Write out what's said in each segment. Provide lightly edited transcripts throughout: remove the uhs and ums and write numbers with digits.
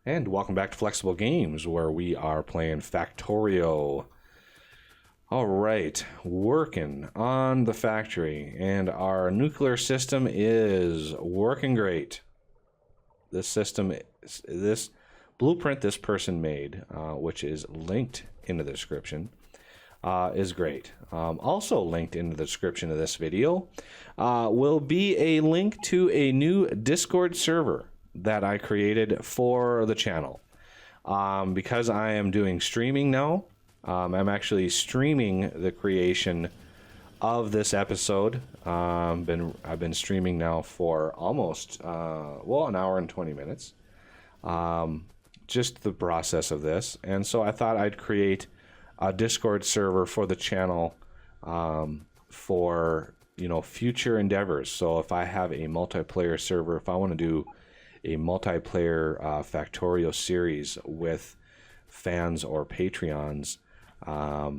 And welcome back to Flexible Games, where we are playing Factorio. All right, working on the factory, and our nuclear system is working great. This system, this blueprint this person made, which is linked in the description, is great. Also linked in the description of this video will be a link to a new Discord server that I created for the channel. Because I am doing streaming now, I'm actually streaming the creation of this episode. I've been streaming now for almost an hour and 20 minutes. Just the process of this, and so I thought I'd create a Discord server for the channel for future endeavors. So if I have a multiplayer server, if I want to do a multiplayer Factorio series with fans or Patreons, I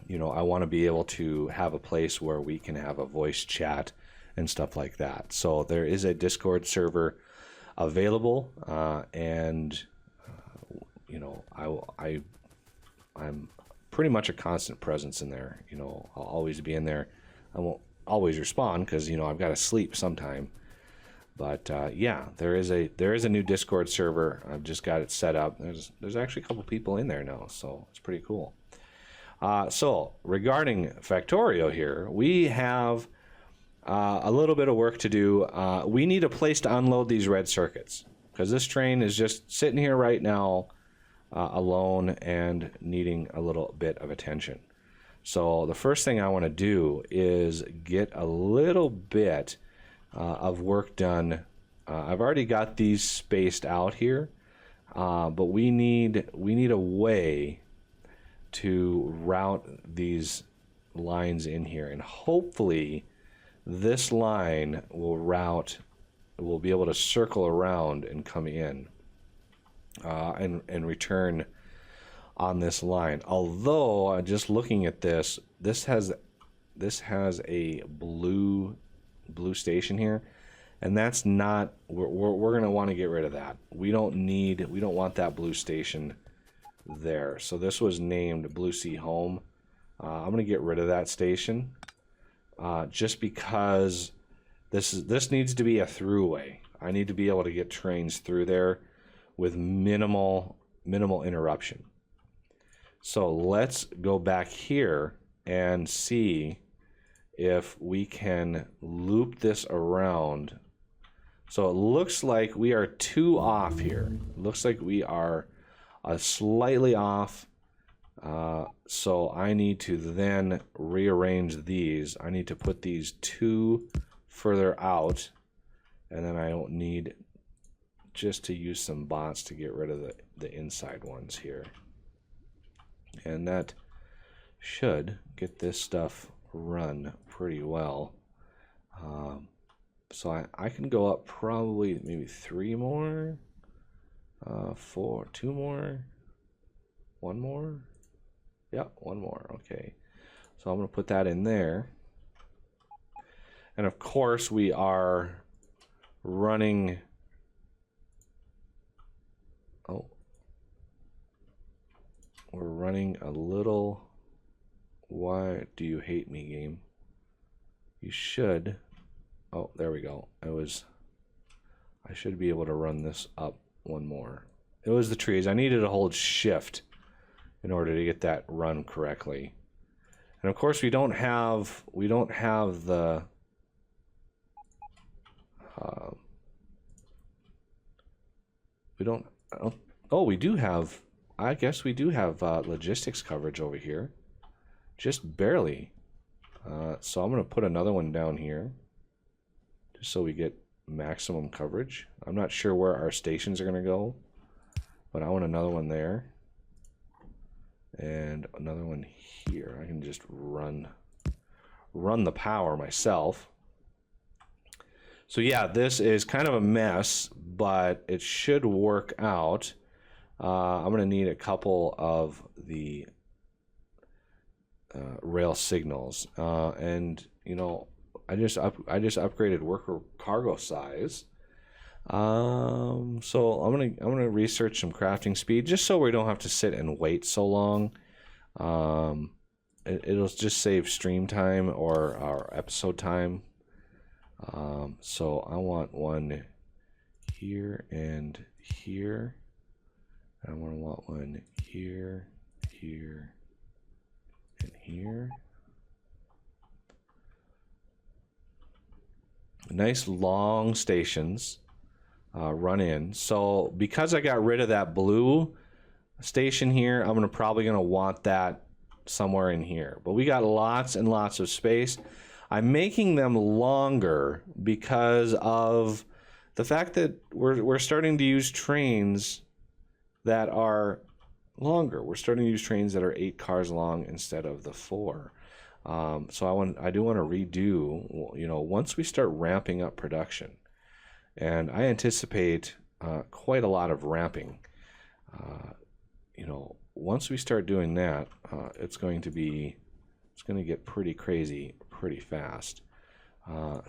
want to be able to have a place where we can have a voice chat and stuff like that. So there is a Discord server available, I'm pretty much a constant presence in there. I'll always be in there. I won't always respond because I've got to sleep sometime. But yeah, there is a new Discord server. I've just got it set up. There's actually a couple people in there now, so it's pretty cool. So regarding Factorio here, we have a little bit of work to do. We need a place to unload these red circuits because this train is just sitting here right now alone and needing a little bit of attention. So the first thing I want to do is get a little bit of work done. I've already got these spaced out here, but we need a way to route these lines in here, and hopefully this line will be able to circle around and come in and return on this line. Although just looking at this has a blue station here, and that's not, we're going to want to get rid of that. We don't want that blue station there. So this was named Blue Sea Home. I'm going to get rid of that station just because this needs to be a throughway. I need to be able to get trains through there with minimal interruption. So let's go back here and see if we can loop this around. So it looks like we are 2 off here. It looks like we are slightly off. So I need to then rearrange these. I need to put these 2 further out, and then I don't need just to use some bots to get rid of the inside ones here. And that should get this stuff run pretty well. So I can go up probably maybe 3 more, 4, 2 more, 1 more. Yeah, 1 more. Okay. So I'm going to put that in there. And of course we are running. Oh, we're running a little. Why do you hate me, game? You should. Oh, there we go. I should be able to run this up 1 more. It was the trees. I needed to hold shift in order to get that run correctly. And of course we don't have the oh, we do have, I guess we do have logistics coverage over here. Just barely. So I'm going to put another one down here just so we get maximum coverage. I'm not sure where our stations are going to go, but I want another one there and another one here. I can just run the power myself. So yeah, this is kind of a mess, but it should work out. I'm going to need a couple of the rail signals, and I just upgraded worker cargo size So I'm gonna research some crafting speed just so we don't have to sit and wait so long. It'll just save stream time or our episode time. So I want one here and here. I want one here, here, and here. Nice long stations run in. So because I got rid of that blue station here, I'm probably gonna want that somewhere in here. But we got lots and lots of space. I'm making them longer because of the fact that we're starting to use trains that are longer. We're starting to use trains that are 8 cars long instead of the 4. So I do want to redo, you know, once we start ramping up production, and I anticipate quite a lot of ramping. You know, once we start doing that, it's going to get pretty crazy pretty fast.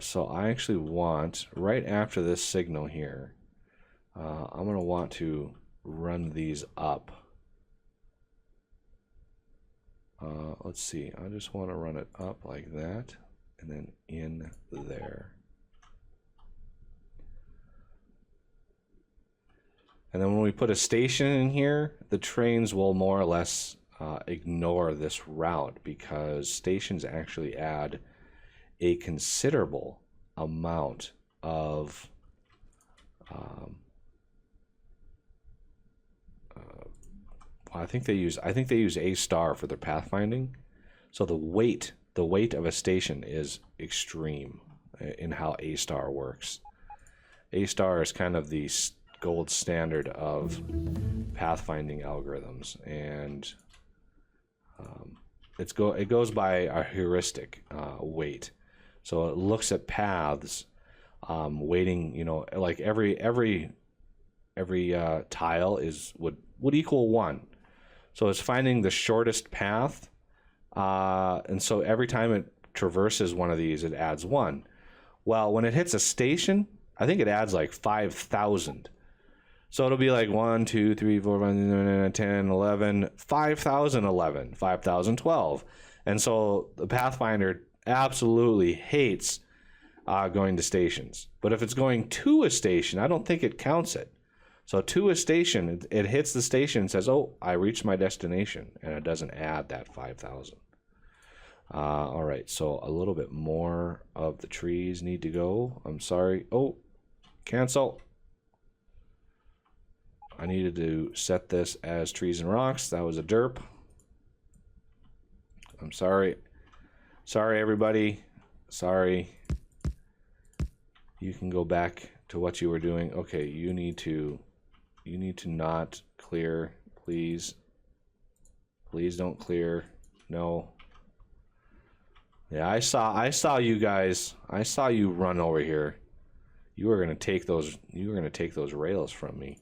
So I actually want, right after this signal here, I'm going to want to run these up. Let's see, I just want to run it up like that and then in there. And then when we put a station in here, the trains will more or less ignore this route because stations actually add a considerable amount of I think they use A star for their pathfinding. So the weight of a station is extreme in how A star works. A star is kind of the gold standard of pathfinding algorithms, and it goes by a heuristic weight. So it looks at paths, weighting, you know, like every tile would equal 1. So it's finding the shortest path, and so every time it traverses one of these, it adds 1. Well, when it hits a station, I think it adds like 5,000. So it'll be like 1, 2, 3, 4, 5, 9, 10, 11, 5,011, 5,012. And so the Pathfinder absolutely hates going to stations. But if it's going to a station, I don't think it counts it. So to a station, it hits the station and says, oh, I reached my destination. And it doesn't add that 5,000. All right, so a little bit more of the trees need to go. I'm sorry. Oh, cancel. I needed to set this as trees and rocks. That was a derp. I'm sorry. Sorry, everybody. Sorry. You can go back to what you were doing. Okay, you need to not clear, please. Please don't clear. No. Yeah, I saw you guys. I saw you run over here. You were gonna take those rails from me.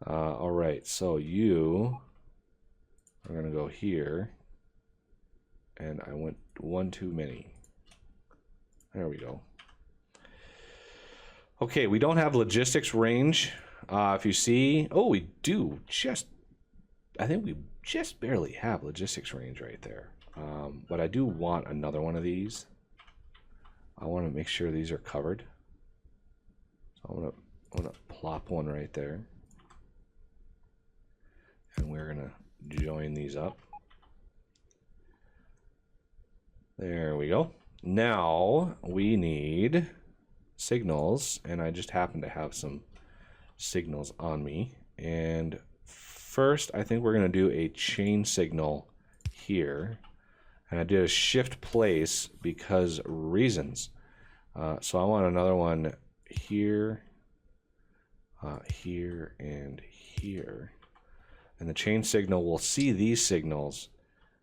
All right, so you are gonna go here, and I went one too many. There we go. Okay, we don't have logistics range. If you see, oh, we do I think we just barely have logistics range right there. But I do want another one of these. I want to make sure these are covered. So I'm gonna plop one right there. And we're gonna join these up. There we go. Now we need signals, and I just happen to have some signals on me. And first, I think we're gonna do a chain signal here. And I did a shift place because reasons. So I want another one here, here, and here. And the chain signal will see these signals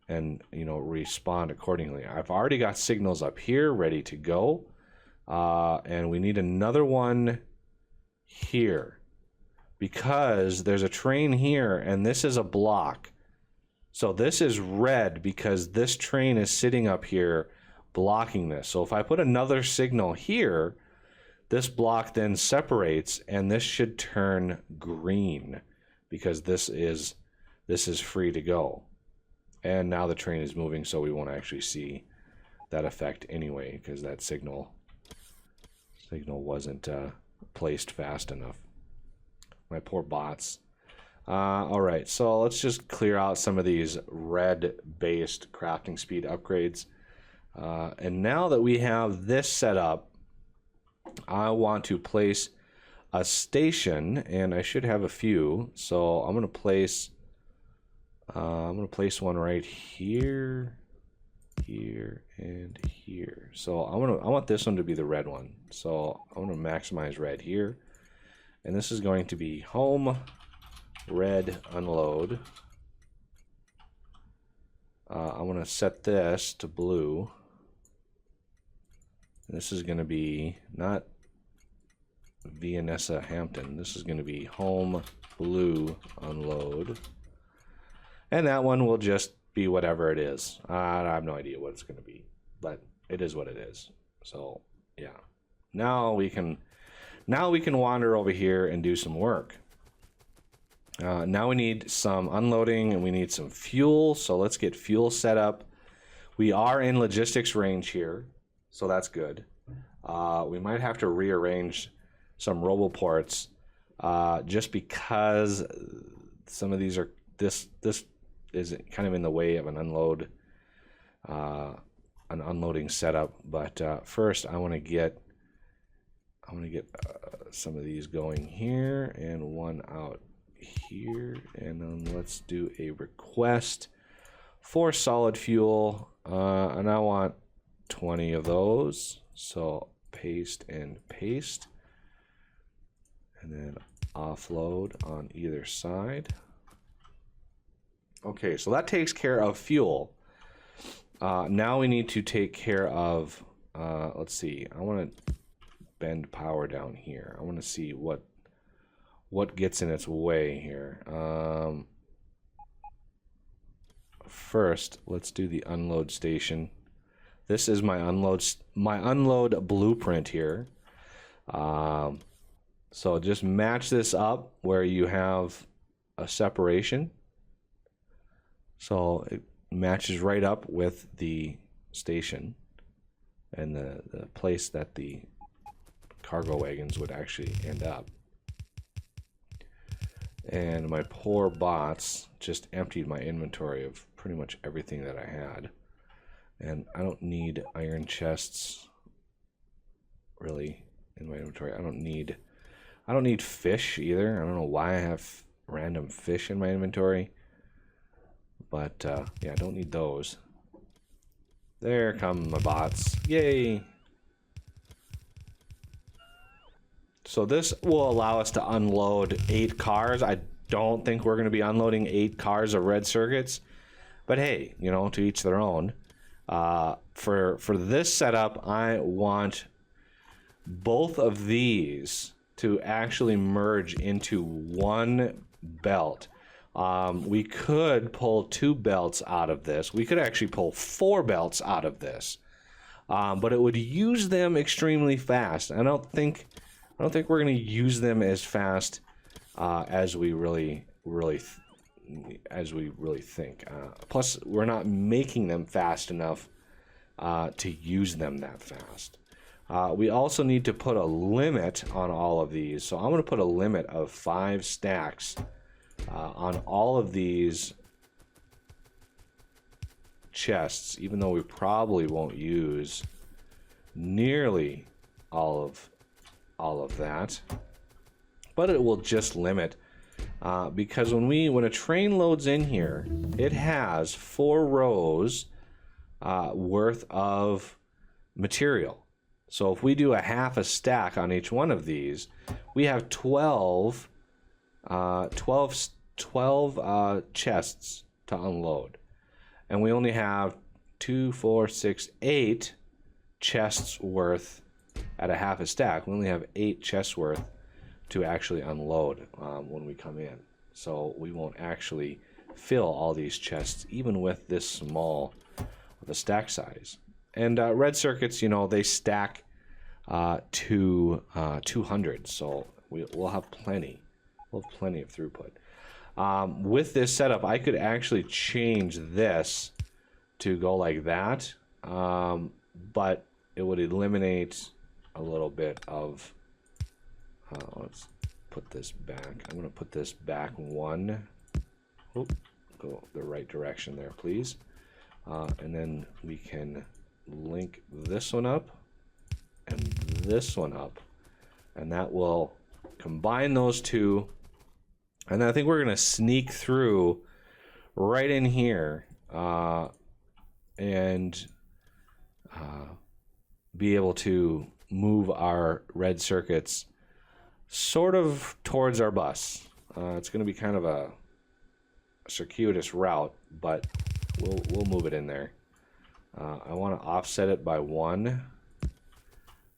and, you know, respond accordingly. I've already got signals up here ready to go. And we need another one here because there's a train here and this is a block. So this is red because this train is sitting up here blocking this. So if I put another signal here, This block then separates, and this should turn green because this is free to go. And now the train is moving, so we won't actually see that effect anyway because that signal wasn't placed fast enough. My poor bots. All right, so let's just clear out some of these red-based crafting speed upgrades. And now that we have this set up, I want to place a station, and I should have a few. So I'm gonna place one right here, here, and here. So I want this one to be the red one. So I'm gonna maximize red here, and this is going to be home red unload. I'm gonna set this to blue. This is going to be not Vianessa Hampton. This is going to be home blue unload. And that one will just be whatever it is. I have no idea what it's going to be, but it is what it is. So yeah, now we can wander over here and do some work. Now we need some unloading and we need some fuel. So let's get fuel set up. We are in logistics range here, so that's good. We might have to rearrange some roboports just because some of these are this is kind of in the way of an unloading setup. But first, I want to get some of these going here and one out here, and then let's do a request for solid fuel, and I want 20 of those. So paste and paste, and then offload on either side. Okay, so that takes care of fuel. Now we need to take care of, let's see, I want to bend power down here. I want to see what gets in its way here. First, let's do the unload station. This is my unload blueprint here. So just match this up where you have a separation. So it matches right up with the station and the place that the cargo wagons would actually end up. And my poor bots just emptied my inventory of pretty much everything that I had. And I don't need iron chests really in my inventory. I don't need fish either. I don't know why I have random fish in my inventory. But yeah, I don't need those. There come my bots. Yay! So this will allow us to unload 8 cars. I don't think we're going to be unloading 8 cars of red circuits. But hey, you know, to each their own. For this setup, I want both of these to actually merge into one belt. We could pull 2 belts out of this. We could actually pull 4 belts out of this, but it would use them extremely fast. I don't think we're going to use them as fast as we really think. Plus, we're not making them fast enough to use them that fast. We also need to put a limit on all of these. So I'm going to put a limit of 5 stacks on all of these chests, even though we probably won't use nearly all of that. But it will just limit because when a train loads in here, it has 4 rows worth of material. So if we do a half a stack on each one of these, we have 12 chests to unload. And we only have 2, 4, 6, 8 chests worth at a half a stack. We only have 8 chests worth to actually unload when we come in. So we won't actually fill all these chests, even with this small of a stack size. And red circuits, you know, they stack to 200. So we'll have plenty. We'll have plenty of throughput. With this setup, I could actually change this to go like that, but it would eliminate a little bit of... let's put this back. I'm going to put this back one. Oop, go the right direction there, please. And then we can link this one up and this one up, and that will combine those two. And I think we're going to sneak through right in here and be able to move our red circuits sort of towards our bus. It's going to be kind of a circuitous route, but we'll move it in there. I want to offset it by 1,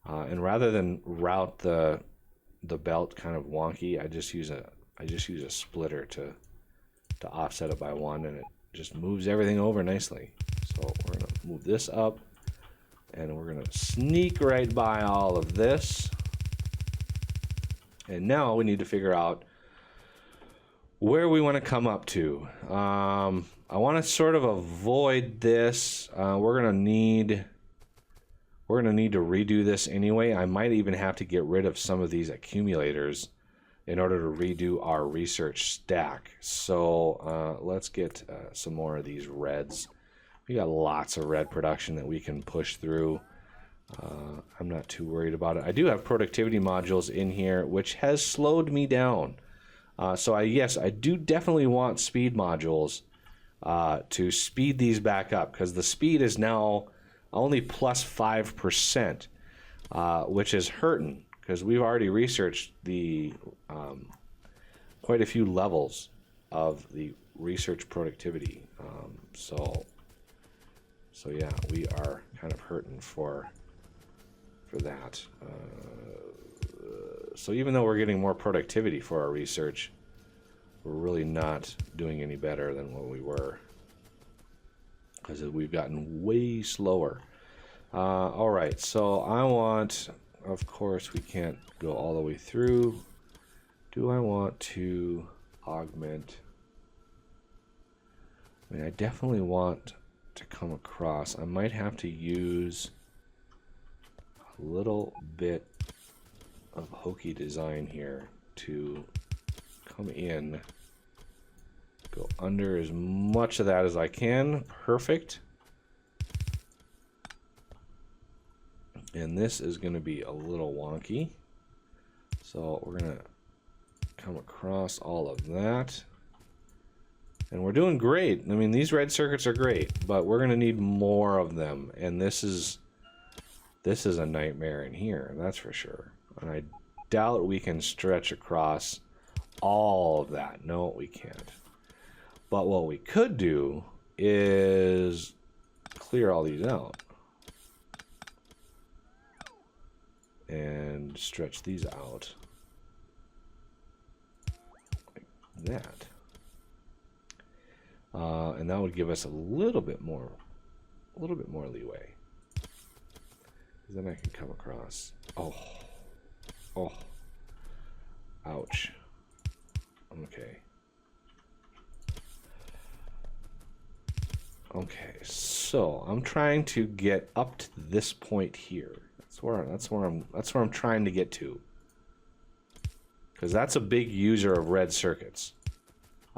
and rather than route the belt kind of wonky, I just use a splitter to offset it by 1, and it just moves everything over nicely. So we're going to move this up, and we're going to sneak right by all of this. And now we need to figure out where we want to come up to. I want to sort of avoid this. We're going to need to redo this anyway. I might even have to get rid of some of these accumulators in order to redo our research stack. So let's get some more of these reds. We got lots of red production that we can push through. I'm not too worried about it. I do have productivity modules in here, which has slowed me down. So yes, I do definitely want speed modules to speed these back up, because the speed is now only plus 5%, which is hurting, because we've already researched the quite a few levels of the research productivity. So yeah, we are kind of hurting for that. So even though we're getting more productivity for our research, we're really not doing any better than what we were, because we've gotten way slower. All right, so I want, of course, we can't go all the way through. Do I want to augment? I mean, I definitely want to come across. I might have to use a little bit of hokey design here to come in, go under as much of that as I can. Perfect. And this is going to be a little wonky, so we're going to come across all of that, and we're doing great. I mean, these red circuits are great, but we're going to need more of them, and this is a nightmare in here, that's for sure. And I doubt we can stretch across all of that. No, we can't. But what we could do is clear all these out and stretch these out like that. And that would give us a little bit more leeway. Because then I can come across. Oh, ouch. Okay, so I'm trying to get up to this point here. That's where I'm trying to get to. Because that's a big user of red circuits.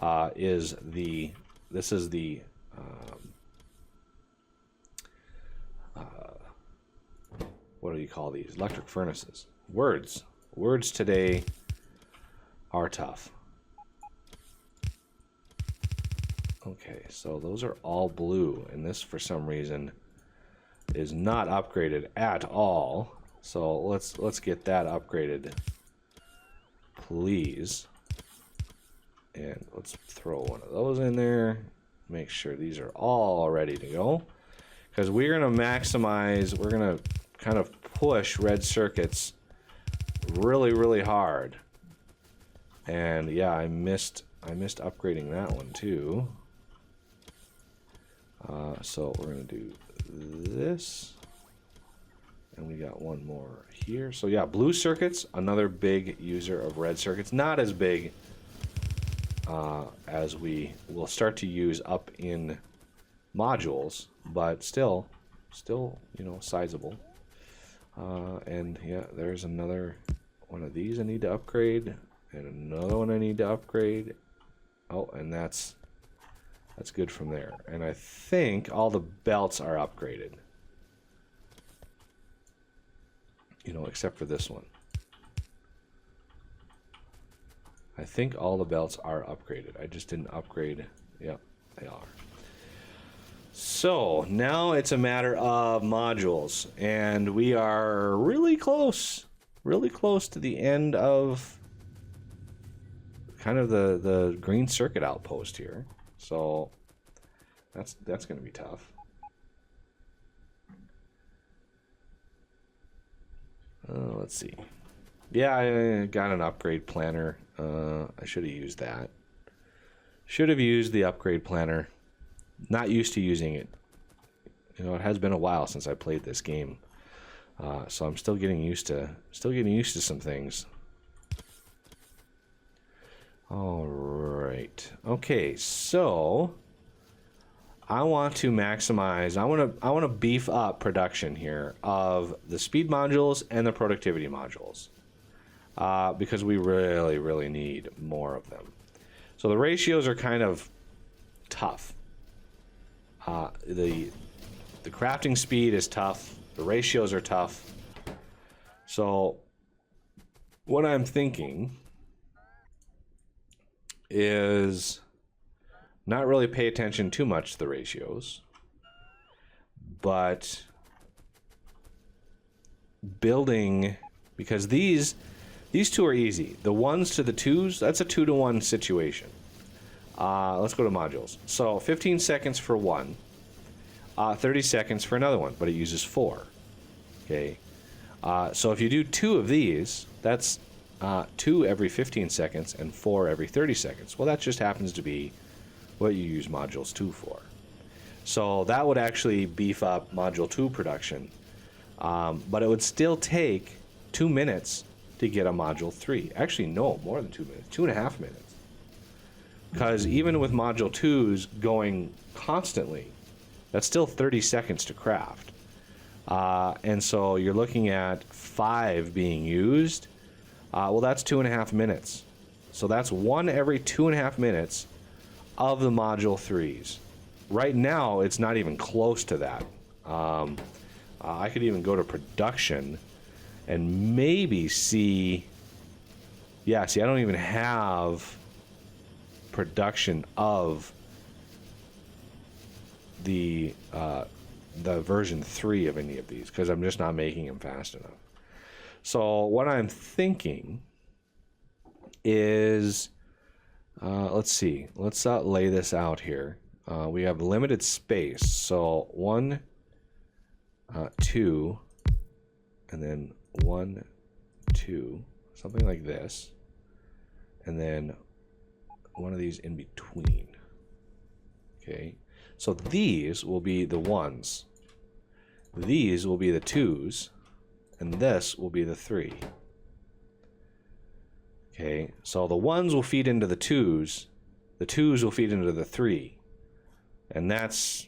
This is the what do you call these? Electric furnaces. Words today are tough. Okay, so those are all blue, and this for some reason is not upgraded at all. So let's get that upgraded, please. And let's throw one of those in there. Make sure these are all ready to go, because we're going to maximize. We're going to kind of push red circuits really hard. And yeah, I missed upgrading that one too. So we're going to do this And we got one more here. So yeah, blue circuits, another big user of red circuits. Not as big as we will start to use up in modules, but still, you know, sizable. And yeah, there's another one of these I need to upgrade, and another one I need to upgrade. Oh, and that's good from there. And I think all the belts are upgraded. You know, except for this one. I think all the belts are upgraded. I just didn't upgrade. Yep, they are. So now it's a matter of modules, and we are really close to the end of kind of the green circuit outpost here. So that's going to be tough. Let's see. Yeah, I got an upgrade planner. I should have used that. Should have used the upgrade planner. Not used to using it. You know, it has been a while since I played this game, so I'm still getting used to some things. All right. Okay, so I want to maximize. I want to beef up production here of the speed modules and the productivity modules, because we really need more of them. So the ratios are kind of tough. The crafting speed is tough. The ratios are tough. So what I'm thinking is not really pay attention too much to the ratios, but building, because these two are easy. The ones to the twos, that's a 2-to-1 situation. Let's go to modules. So 15 seconds for one, 30 seconds for another one, but it uses 4. Okay. So if you do 2 of these, that's 2 every 15 seconds and 4 every 30 seconds. Well, that just happens to be what you use modules 2 for. So that would actually beef up module 2 production, but it would still take 2 minutes to get a module 3. Actually, no, more than 2 minutes, 2.5 minutes. Because even with module 2s going constantly, that's still 30 seconds to craft. And so you're looking at 5 being used. Well, that's 2.5 minutes. So that's 1 every 2.5 minutes of the module 3s. Right now, it's not even close to that. I could even go to production and maybe see... Yeah, see, I don't even have production of the version 3 of any of these, because I'm just not making them fast enough. So what I'm thinking is, let's see, let's lay this out here. We have limited space, so 1, 2, and then 1, 2, something like this, and then one of these in between. Okay, so these will be the 1s, these will be the 2s, and this will be the 3. Okay, so the 1s will feed into the 2s will feed into the 3, and that's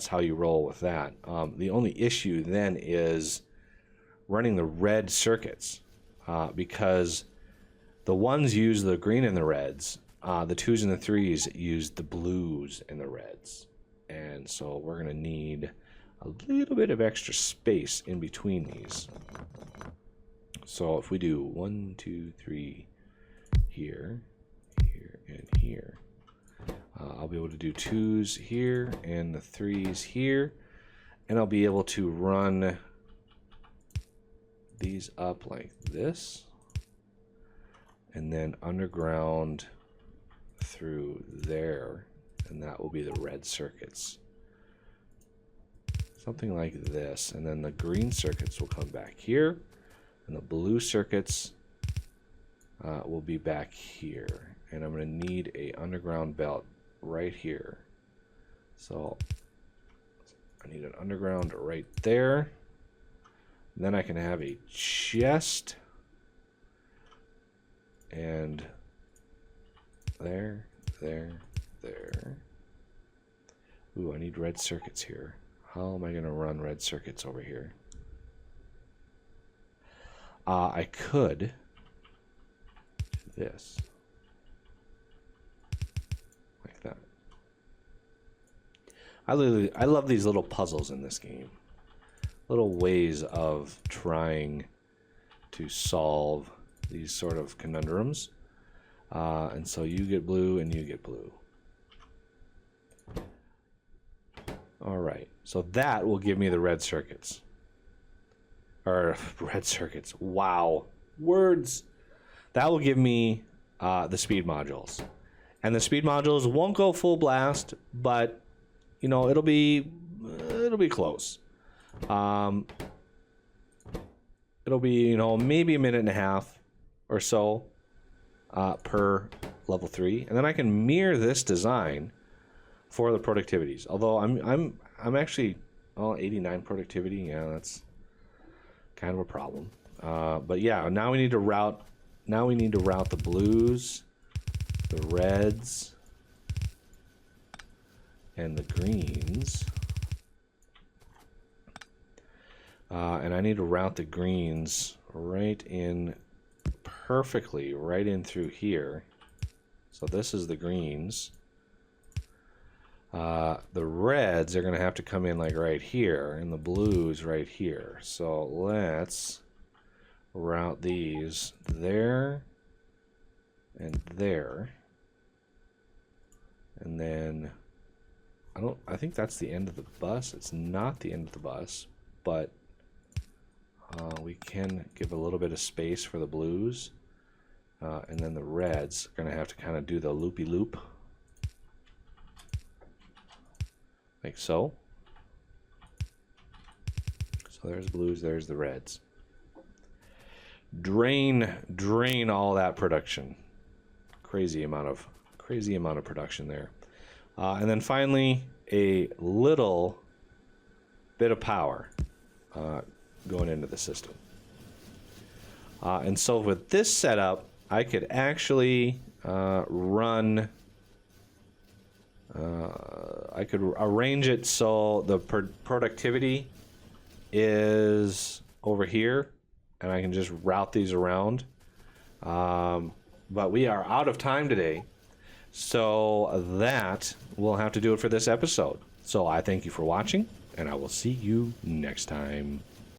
how you roll with that. The only issue then is running the red circuits, because the 1s use the green and the reds, the 2s and the 3s use the blues and the reds, and so we're going to need a little bit of extra space in between these. So if we do 1, 2, 3 here, here, and here, I'll be able to do 2s here and the 3s here, and I'll be able to run these up like this, and then underground through there, and that will be the red circuits. Something like this, and then the green circuits will come back here, and the blue circuits will be back here, and I'm going to need a underground belt right here. So I need an underground right there, Then I can have a chest. And there. Ooh, I need red circuits here. How am I going to run red circuits over here? I could do this. Like that. I love these little puzzles in this game. Little ways of trying to solve these sort of conundrums. And so you get blue and you get blue. All right, so that will give me the red circuits. Or red circuits, wow. Words. That will give me the speed modules. And the speed modules won't go full blast, but, you know, it'll be close. It'll be, you know, maybe a minute and a half or so per level 3. And then I can mirror this design for the productivities. Although I'm actually 89 productivity. Yeah, that's kind of a problem. But yeah, now we need to route the blues, the reds, and the greens. And I need to route the greens right in perfectly, right in through here. So this is the greens. The reds are going to have to come in like right here, and the blues right here. So let's route these there and there. And then I think that's the end of the bus. It's not the end of the bus, but we can give a little bit of space for the blues. And then the reds are going to have to kind of do the loopy-loop. Like so. So there's blues, there's the reds. Drain all that production. Crazy amount of production there. And then finally, a little bit of power going into the system. And so with this setup, I could actually run. I could arrange it so the productivity is over here, and I can just route these around. But we are out of time today, so that will have to do it for this episode. So I thank you for watching, and I will see you next time.